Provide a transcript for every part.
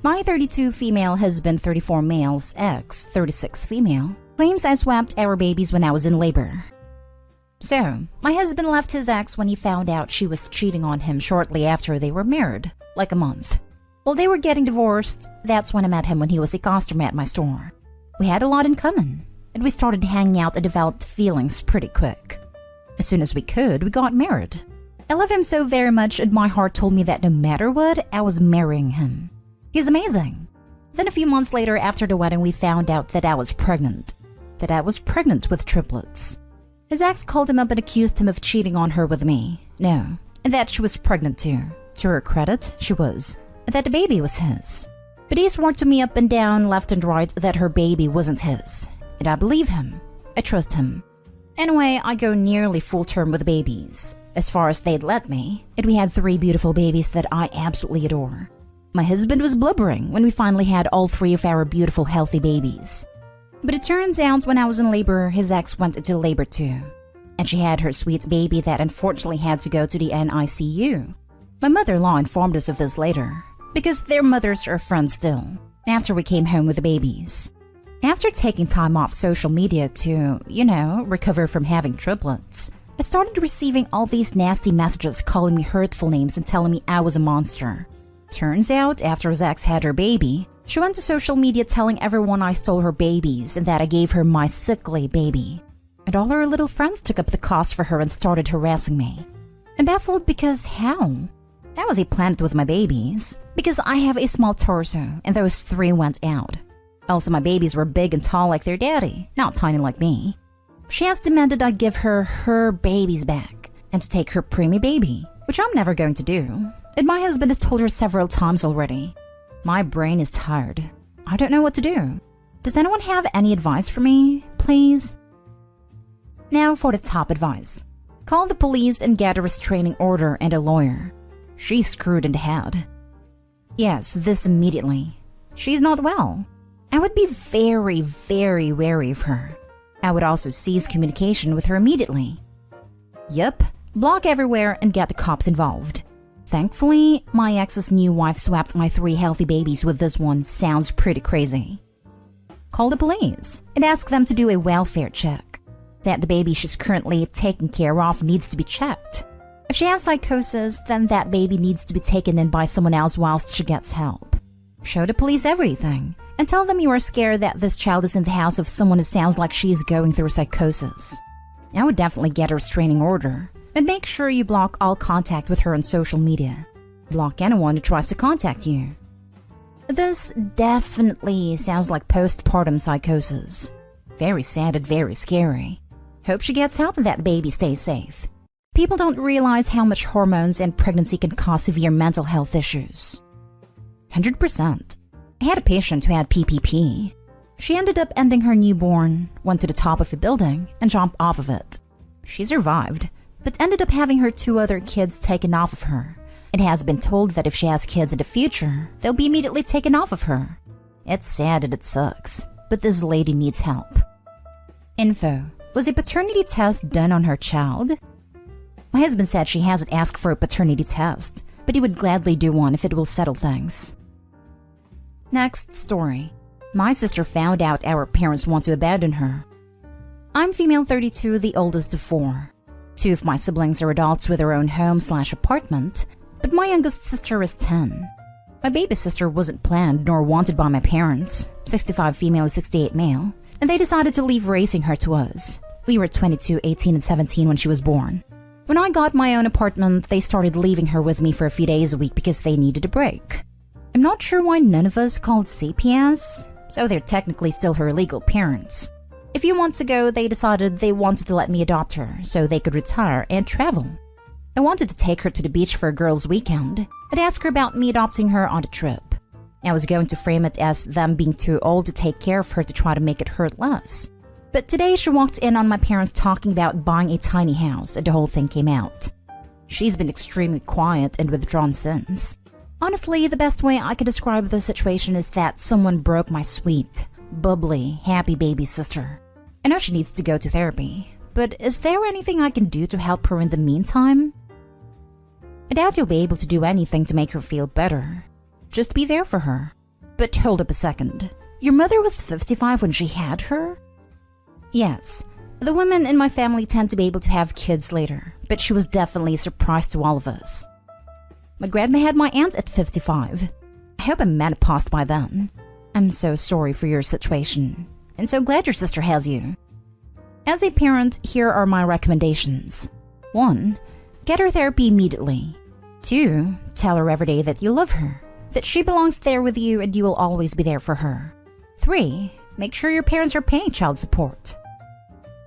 My 32 female husband, 34 males, ex, 36 female, claims I swapped our babies when I was in labor. So, my husband left his ex when he found out she was cheating on him shortly after they were married, like a month. While they were getting divorced, that's when I met him when he was a customer at my store. We had a lot in common, and we started hanging out and developed feelings pretty quick. As soon as we could, we got married. I love him so very much, and my heart told me that no matter what, I was marrying him. He's amazing. Then a few months later, after the wedding, we found out that I was pregnant. That I was pregnant with triplets. His ex called him up and accused him of cheating on her with me. No, and that she was pregnant too. To her credit, she was. And that the baby was his. But he swore to me up and down, left and right, that her baby wasn't his. And I believe him. I trust him. Anyway, I go nearly full term with babies, as far as they'd let me, and we had 3 beautiful babies that I absolutely adore. My husband was blubbering when we finally had all 3 of our beautiful, healthy babies. But it turns out when I was in labor, his ex went into labor too. And she had her sweet baby that unfortunately had to go to the NICU. My mother-in-law informed us of this later, because their mothers are friends still, after we came home with the babies. After taking time off social media to, recover from having triplets, I started receiving all these nasty messages calling me hurtful names and telling me I was a monster. Turns out, after his ex had her baby, she went to social media telling everyone I stole her babies and that I gave her my sickly baby. And all her little friends took up the cost for her and started harassing me. I'm baffled because how? I was a planet with my babies, because I have a small torso and those 3 went out. Also, my babies were big and tall like their daddy, not tiny like me. She has demanded I give her babies back and to take her preemie baby, which I'm never going to do. And my husband has told her several times already. My brain is tired. I don't know what to do. Does anyone have any advice for me, please? Now for the top advice. Call the police and get a restraining order and a lawyer. She's screwed in the head. Yes, this immediately. She's not well. I would be very, very wary of her. I would also cease communication with her immediately. Yup, block everywhere and get the cops involved. Thankfully, my ex's new wife swapped my 3 healthy babies with this one. Sounds pretty crazy. Call the police and ask them to do a welfare check. That the baby she's currently taking care of needs to be checked. If she has psychosis, then that baby needs to be taken in by someone else whilst she gets help. Show the police everything and tell them you are scared that this child is in the house of someone who sounds like she's going through psychosis. I would definitely get a restraining order. And make sure you block all contact with her on social media. Block anyone who tries to contact you. This definitely sounds like postpartum psychosis. Very sad and very scary. Hope she gets help and that baby stays safe. People don't realize how much hormones and pregnancy can cause severe mental health issues. 100%. I had a patient who had PPP. She ended up ending her newborn, went to the top of a building, and jumped off of it. She survived, but ended up having her 2 other kids taken off of her. It has been told that if she has kids in the future, they'll be immediately taken off of her. It's sad and it sucks, but this lady needs help. Info. Was a paternity test done on her child? My husband said she hasn't asked for a paternity test, but he would gladly do one if it will settle things. Next story. My sister found out our parents want to abandon her. I'm female 32, the oldest of 4. 2 of my siblings are adults with their own home/apartment, but my youngest sister is 10. My baby sister wasn't planned nor wanted by my parents, 65 female, 68 male, and they decided to leave raising her to us. We were 22, 18, and 17 when she was born. When I got my own apartment, they started leaving her with me for a few days a week because they needed a break. I'm not sure why none of us called CPS, so they're technically still her legal parents. A few months ago, they decided they wanted to let me adopt her so they could retire and travel. I wanted to take her to the beach for a girls' weekend and ask her about me adopting her on the trip. I was going to frame it as them being too old to take care of her to try to make it hurt less. But today she walked in on my parents talking about buying a tiny house and the whole thing came out. She's been extremely quiet and withdrawn since. Honestly, the best way I could describe this situation is that someone broke my sweet, bubbly, happy baby sister. I know she needs to go to therapy, but is there anything I can do to help her in the meantime? I doubt you'll be able to do anything to make her feel better. Just be there for her. But hold up a second. Your mother was 55 when she had her? Yes. The women in my family tend to be able to have kids later, but she was definitely a surprise to all of us. My grandma had my aunt at 55. I hope I'm menopaused by then. I'm so sorry for your situation, and so glad your sister has you. As a parent, here are my recommendations. 1. Get her therapy immediately. 2. Tell her every day that you love her, that she belongs there with you and you will always be there for her. 3. Make sure your parents are paying child support.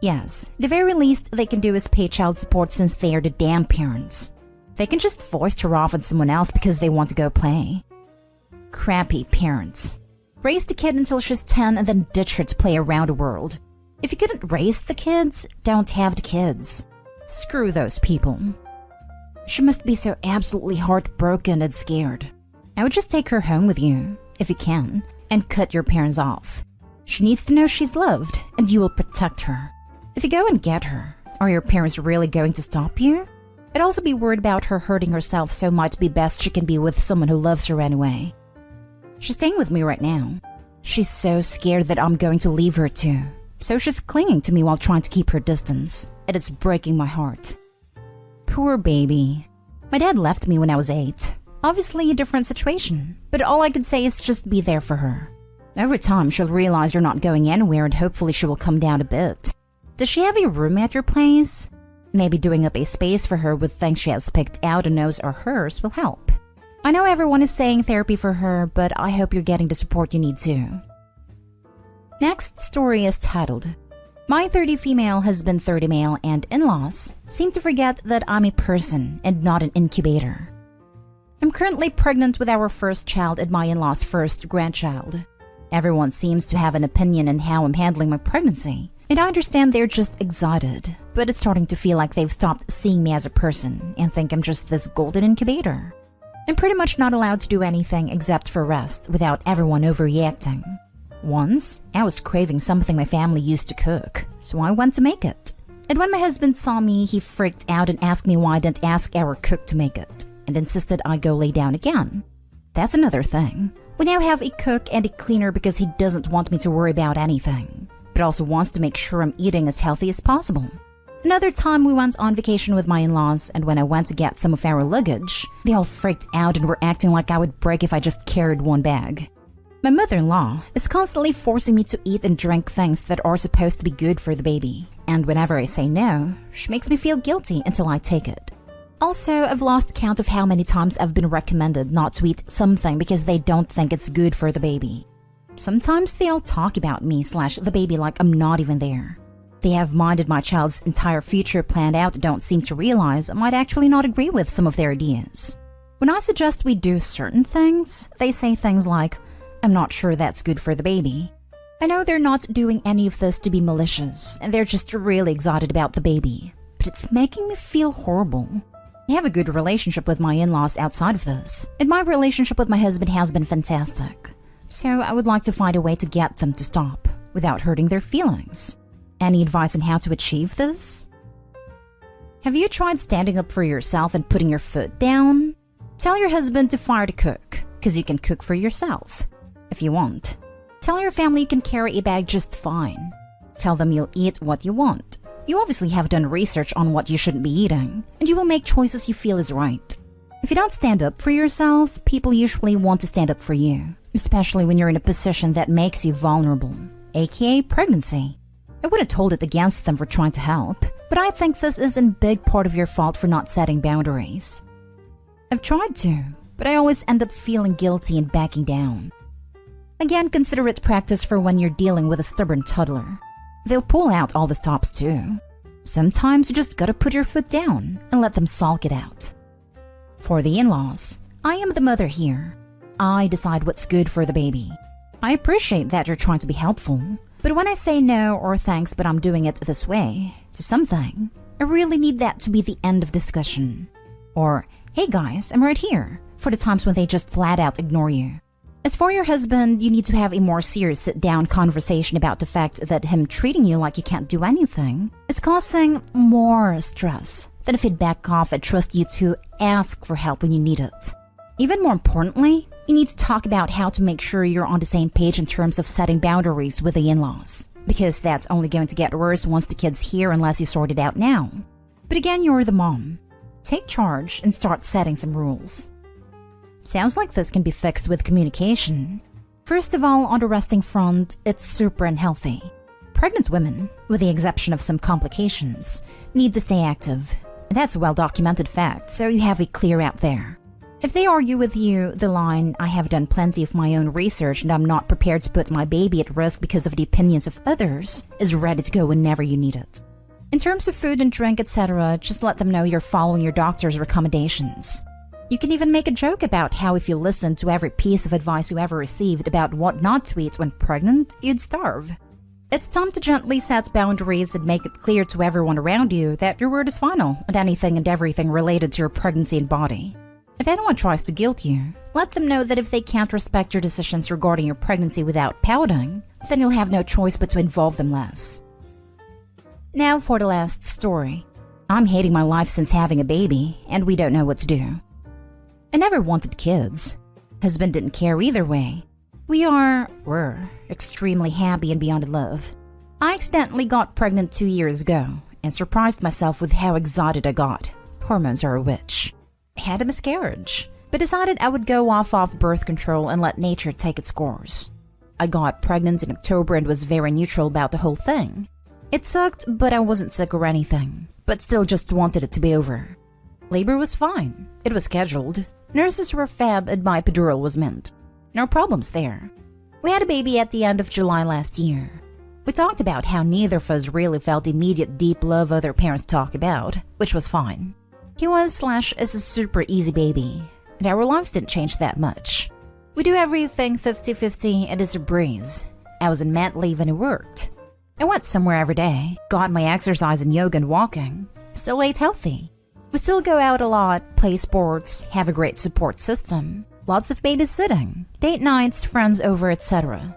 Yes, the very least they can do is pay child support since they are the damn parents. They can just foist her off on someone else because they want to go play. Crappy parents. Raise the kid until she's 10 and then ditch her to play around the world. If you couldn't raise the kids, don't have the kids. Screw those people. She must be so absolutely heartbroken and scared. I would just take her home with you, if you can, and cut your parents off. She needs to know she's loved, and you will protect her. If you go and get her, are your parents really going to stop you? I'd also be worried about her hurting herself, so it might be best she can be with someone who loves her anyway. She's staying with me right now. She's so scared that I'm going to leave her too, so she's clinging to me while trying to keep her distance, and it's breaking my heart. Poor baby. My dad left me when I was 8. Obviously a different situation, but all I could say is just be there for her. Over time, she'll realize you're not going anywhere and hopefully she will come down a bit. Does she have a room at your place? Maybe doing up a space for her with things she has picked out and knows are hers will help. I know everyone is saying therapy for her, but I hope you're getting the support you need too. Next story is titled, My 30 female husband 30 male and in-laws seem to forget that I'm a person and not an incubator. I'm currently pregnant with our first child and my in-laws' first grandchild. Everyone seems to have an opinion on how I'm handling my pregnancy, and I understand they're just excited, but it's starting to feel like they've stopped seeing me as a person and think I'm just this golden incubator. I'm pretty much not allowed to do anything except for rest without everyone overreacting. Once, I was craving something my family used to cook, so I went to make it. And when my husband saw me, he freaked out and asked me why I didn't ask our cook to make it, and insisted I go lay down again. That's another thing. We now have a cook and a cleaner because he doesn't want me to worry about anything, but also wants to make sure I'm eating as healthy as possible. Another time we went on vacation with my in-laws, and when I went to get some of our luggage, they all freaked out and were acting like I would break if I just carried one bag. My mother-in-law is constantly forcing me to eat and drink things that are supposed to be good for the baby, and whenever I say no, she makes me feel guilty until I take it. Also, I've lost count of how many times I've been recommended not to eat something because they don't think it's good for the baby. Sometimes they all talk about me/the baby like I'm not even there. They have minded my child's entire future planned out and don't seem to realize I might actually not agree with some of their ideas. When I suggest we do certain things, they say things like, I'm not sure that's good for the baby. I know they're not doing any of this to be malicious, and they're just really excited about the baby, but it's making me feel horrible. I have a good relationship with my in-laws outside of this, and my relationship with my husband has been fantastic. So I would like to find a way to get them to stop, without hurting their feelings. Any advice on how to achieve this? Have you tried standing up for yourself and putting your foot down? Tell your husband to fire the cook, because you can cook for yourself. If you want. Tell your family you can carry a bag just fine. Tell them you'll eat what you want. You obviously have done research on what you shouldn't be eating, and you will make choices you feel is right. If you don't stand up for yourself, people usually want to stand up for you, especially when you're in a position that makes you vulnerable, aka pregnancy. I would have told it against them for trying to help, but I think this is in big part of your fault for not setting boundaries. I've tried to, but I always end up feeling guilty and backing down. Again, consider it practice for when you're dealing with a stubborn toddler. They'll pull out all the stops too. Sometimes you just gotta put your foot down and let them sulk it out. For the in-laws, I am the mother here. I decide what's good for the baby. I appreciate that you're trying to be helpful, but when I say no or thanks but I'm doing it this way to something, I really need that to be the end of discussion. Or, hey guys, I'm right here, for the times when they just flat out ignore you. As for your husband, you need to have a more serious sit-down conversation about the fact that him treating you like you can't do anything is causing more stress than if he'd back off and trust you to ask for help when you need it. Even more importantly, You need to talk about how to make sure you're on the same page in terms of setting boundaries with the in-laws, because that's only going to get worse once the kids hear unless you sort it out now. But again, you're the mom. Take charge and start setting some rules. Sounds like this can be fixed with communication. First of all, on the resting front, it's super unhealthy. Pregnant women, with the exception of some complications, need to stay active. That's a well-documented fact, so you have it clear out there. If they argue with you, the line, "I have done plenty of my own research and I'm not prepared to put my baby at risk because of the opinions of others," is ready to go whenever you need it. In terms of food and drink, etc., just let them know you're following your doctor's recommendations. You can even make a joke about how if you listened to every piece of advice you ever received about what not to eat when pregnant, you'd starve. It's time to gently set boundaries and make it clear to everyone around you that your word is final on anything and everything related to your pregnancy and body. If anyone tries to guilt you, let them know that if they can't respect your decisions regarding your pregnancy without pouting, then you'll have no choice but to involve them less. Now for the last story. I'm hating my life since having a baby, and we don't know what to do. I never wanted kids. Husband didn't care either way. We're extremely happy and beyond in love. I accidentally got pregnant 2 years ago, and surprised myself with how excited I got. Hormones are a witch. I had a miscarriage, but decided I would go off birth control and let nature take its course. I got pregnant in October and was very neutral about the whole thing. It sucked, but I wasn't sick or anything, but still just wanted it to be over. Labor was fine. It was scheduled. Nurses were fab and my epidural was mint. No problems there. We had a baby at the end of July last year. We talked about how neither of us really felt the immediate deep love other parents talk about, which was fine. He was/is a super easy baby, and our lives didn't change that much. We do everything 50-50 and it's a breeze. I was on mat leave and it worked. I went somewhere every day, got my exercise and yoga and walking. Still ate healthy. We still go out a lot, play sports, have a great support system. Lots of babysitting, date nights, friends over, etc.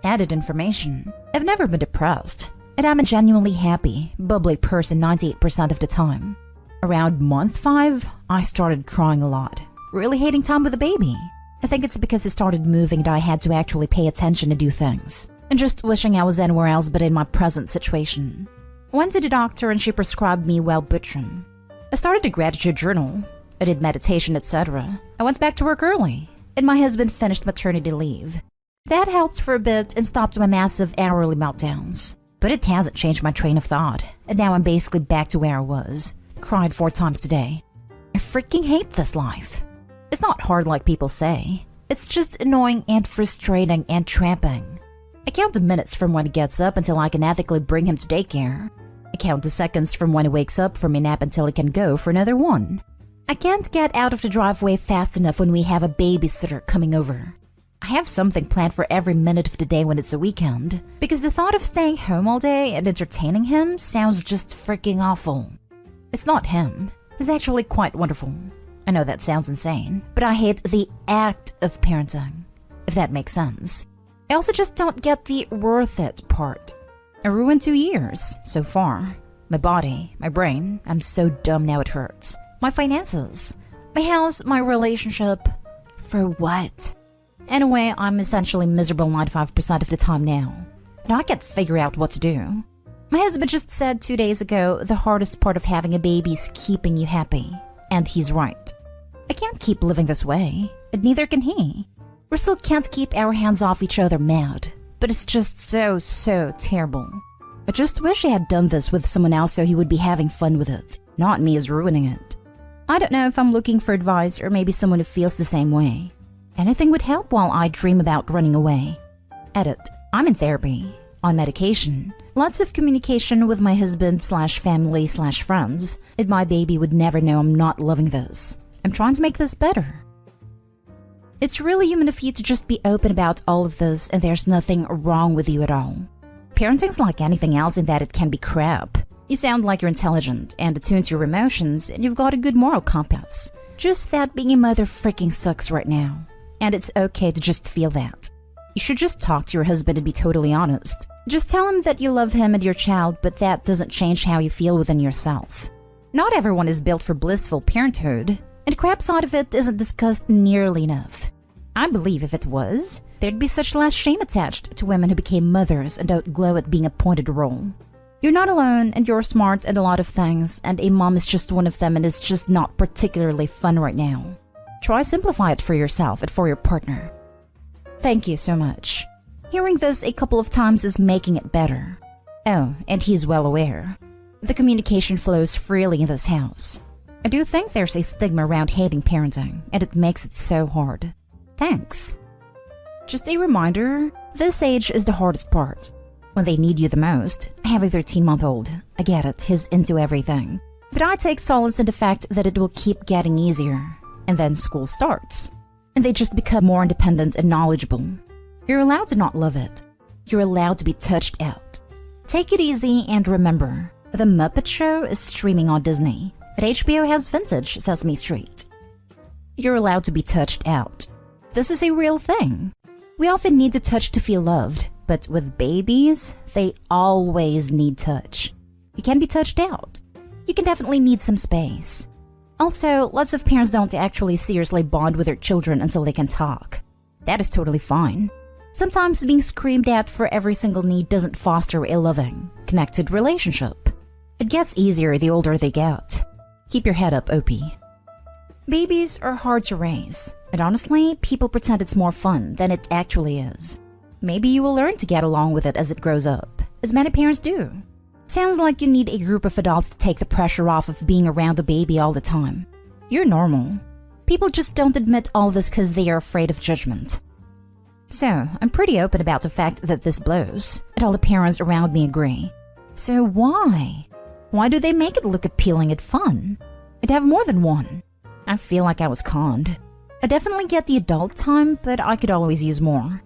Added information. I've never been depressed, and I'm a genuinely happy, bubbly person 98% of the time. Around month 5, I started crying a lot, really hating time with the baby. I think it's because he started moving and I had to actually pay attention to do things, and just wishing I was anywhere else but in my present situation. I went to the doctor and she prescribed me Wellbutrin. I started a gratitude journal. I did meditation, etc. I went back to work early, and my husband finished maternity leave. That helped for a bit and stopped my massive hourly meltdowns. But it hasn't changed my train of thought, and now I'm basically back to where I was. Cried 4 times today. I freaking hate this life. It's not hard like people say. It's just annoying and frustrating and tramping. I count the minutes from when he gets up until I can ethically bring him to daycare. I count the seconds from when he wakes up from a nap until he can go for another one. I can't get out of the driveway fast enough when we have a babysitter coming over. I have something planned for every minute of the day when it's a weekend, because the thought of staying home all day and entertaining him sounds just freaking awful. It's not him. He's actually quite wonderful. I know that sounds insane, but I hate the act of parenting, if that makes sense. I also just don't get the worth it part. I ruined 2 years, so far. My body, my brain, I'm so dumb now it hurts. My finances, my house, my relationship. For what? Anyway, I'm essentially miserable 95% of the time now, and I can't figure out what to do. My husband just said 2 days ago the hardest part of having a baby is keeping you happy, and he's right. I can't keep living this way, and neither can he. We still can't keep our hands off each other mad, but it's just so terrible. I just wish I had done this with someone else so he would be having fun with it, not me as ruining it. I don't know if I'm looking for advice or maybe someone who feels the same way. Anything would help while I dream about running away. Edit. I'm in therapy, on medication, lots of communication with my husband/family/friends, and my baby would never know I'm not loving this. I'm trying to make this better. It's really human of you to just be open about all of this, and there's nothing wrong with you at all. Parenting's like anything else in that it can be crap. You sound like you're intelligent and attuned to your emotions, and you've got a good moral compass. Just that being a mother freaking sucks right now. And it's okay to just feel that. You should just talk to your husband and be totally honest. Just tell him that you love him and your child, but that doesn't change how you feel within yourself. Not everyone is built for blissful parenthood, and the crap side of it isn't discussed nearly enough. I believe if it was, there'd be such less shame attached to women who became mothers and don't glow at being a pointed role. You're not alone, and you're smart at a lot of things, and a mom is just one of them, and it's just not particularly fun right now. Try simplify it for yourself and for your partner. Thank you so much. Hearing this a couple of times is making it better. Oh, and he's well aware. The communication flows freely in this house. I do think there's a stigma around hating parenting, and it makes it so hard. Thanks. Just a reminder, this age is the hardest part. When they need you the most. I have a 13-month-old. I get it, he's into everything. But I take solace in the fact that it will keep getting easier. And then school starts. And they just become more independent and knowledgeable. You're allowed to not love it. You're allowed to be touched out. Take it easy and remember, The Muppet Show is streaming on Disney. But HBO has vintage Sesame Street. You're allowed to be touched out. This is a real thing. We often need to touch to feel loved, but with babies, they always need touch. You can be touched out. You can definitely need some space. Also, lots of parents don't actually seriously bond with their children until they can talk. That is totally fine. Sometimes being screamed at for every single need doesn't foster a loving, connected relationship. It gets easier the older they get. Keep your head up, OP. Babies are hard to raise, and honestly, people pretend it's more fun than it actually is. Maybe you will learn to get along with it as it grows up, as many parents do. Sounds like you need a group of adults to take the pressure off of being around a baby all the time. You're normal. People just don't admit all this because they are afraid of judgment. So, I'm pretty open about the fact that this blows, and all the parents around me agree. So why? Why do they make it look appealing and fun? I'd have more than one. I feel like I was conned. I definitely get the adult time, but I could always use more.